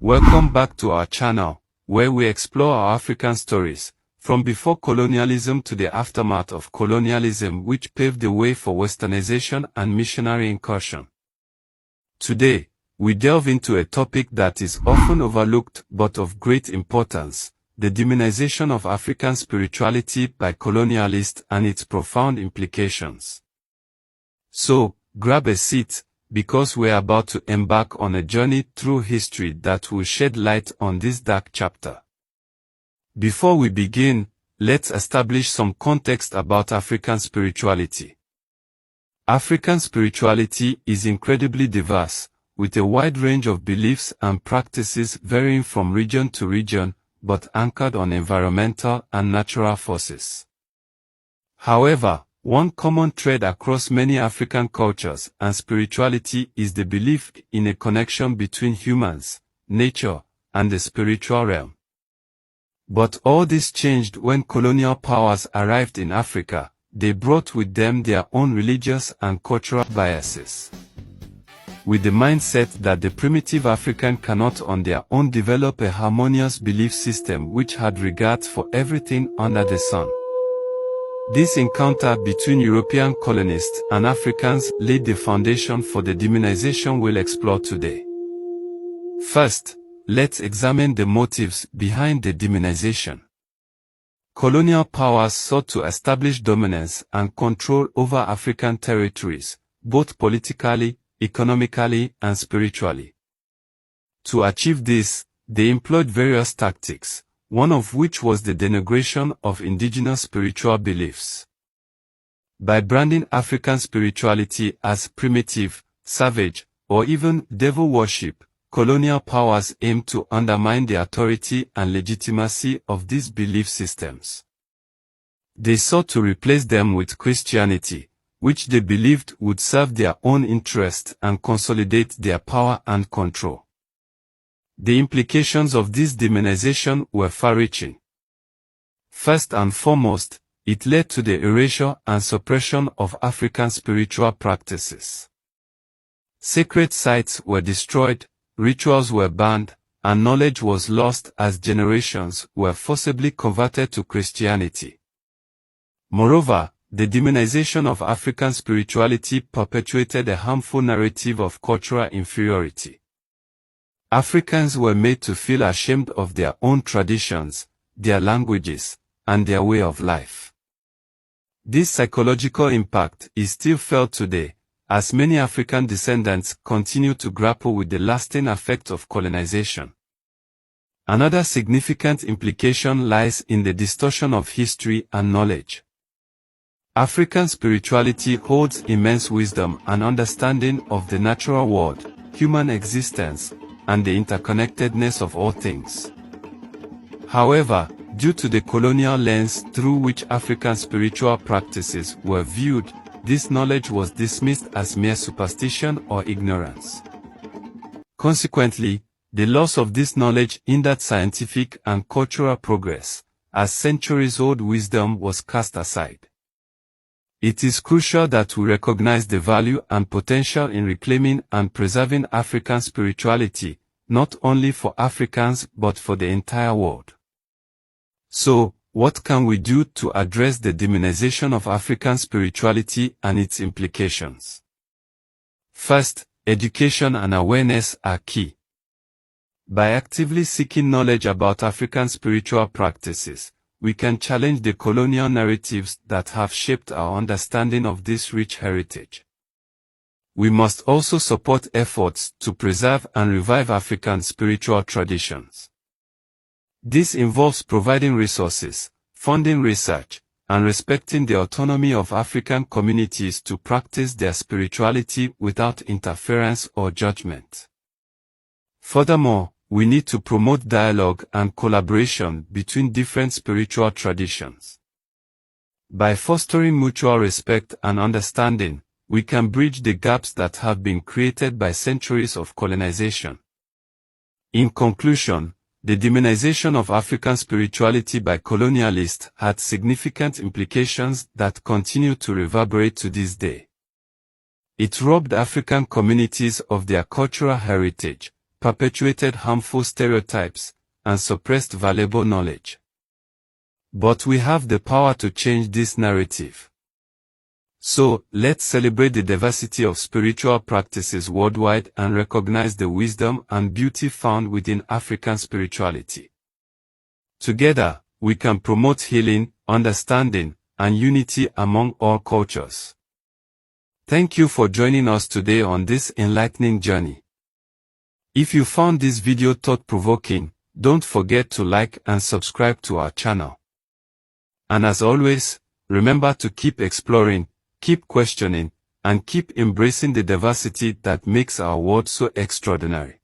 Welcome back to our channel, where we explore our African stories, from before colonialism to the aftermath of colonialism which paved the way for westernization and missionary incursion. Today, we delve into a topic that is often overlooked but of great importance, the demonization of African spirituality by colonialists and its profound implications. So, grab a seat, because we're about to embark on a journey through history that will shed light on this dark chapter. Before we begin, let's establish some context about African spirituality. African spirituality is incredibly diverse, with a wide range of beliefs and practices varying from region to region, but anchored on environmental and natural forces. However, one common thread across many African cultures and spirituality is the belief in a connection between humans, nature, and the spiritual realm. But all this changed when colonial powers arrived in Africa. They brought with them their own religious and cultural biases, with the mindset that the primitive African cannot on their own develop a harmonious belief system which had regard for everything under the sun. This encounter between European colonists and Africans laid the foundation for the demonization we'll explore today. First, let's examine the motives behind the demonization. Colonial powers sought to establish dominance and control over African territories, both politically, economically, and spiritually. To achieve this, they employed various tactics, one of which was the denigration of indigenous spiritual beliefs. By branding African spirituality as primitive, savage, or even devil worship, colonial powers aimed to undermine the authority and legitimacy of these belief systems. They sought to replace them with Christianity, which they believed would serve their own interest and consolidate their power and control. The implications of this demonization were far-reaching. First and foremost, it led to the erasure and suppression of African spiritual practices. Sacred sites were destroyed, rituals were banned, and knowledge was lost as generations were forcibly converted to Christianity. Moreover, the demonization of African spirituality perpetuated a harmful narrative of cultural inferiority. Africans were made to feel ashamed of their own traditions, their languages, and their way of life. This psychological impact is still felt today, as many African descendants continue to grapple with the lasting effects of colonization. Another significant implication lies in the distortion of history and knowledge. African spirituality holds immense wisdom and understanding of the natural world, human existence, and the interconnectedness of all things. However, due to the colonial lens through which African spiritual practices were viewed, this knowledge was dismissed as mere superstition or ignorance. Consequently, the loss of this knowledge hindered scientific and cultural progress, as centuries-old wisdom was cast aside. It is crucial that we recognize the value and potential in reclaiming and preserving African spirituality, not only for Africans but for the entire world. So, what can we do to address the demonization of African spirituality and its implications? First, education and awareness are key. By actively seeking knowledge about African spiritual practices, we can challenge the colonial narratives that have shaped our understanding of this rich heritage. We must also support efforts to preserve and revive African spiritual traditions. This involves providing resources, funding research, and respecting the autonomy of African communities to practice their spirituality without interference or judgment. Furthermore, we need to promote dialogue and collaboration between different spiritual traditions. By fostering mutual respect and understanding, we can bridge the gaps that have been created by centuries of colonization. In conclusion, the demonization of African spirituality by colonialists had significant implications that continue to reverberate to this day. It robbed African communities of their cultural heritage, perpetuated harmful stereotypes, and suppressed valuable knowledge. But we have the power to change this narrative. So, let's celebrate the diversity of spiritual practices worldwide and recognize the wisdom and beauty found within African spirituality. Together, we can promote healing, understanding, and unity among all cultures. Thank you for joining us today on this enlightening journey. If you found this video thought-provoking, don't forget to like and subscribe to our channel. And as always, remember to keep exploring, keep questioning, and keep embracing the diversity that makes our world so extraordinary.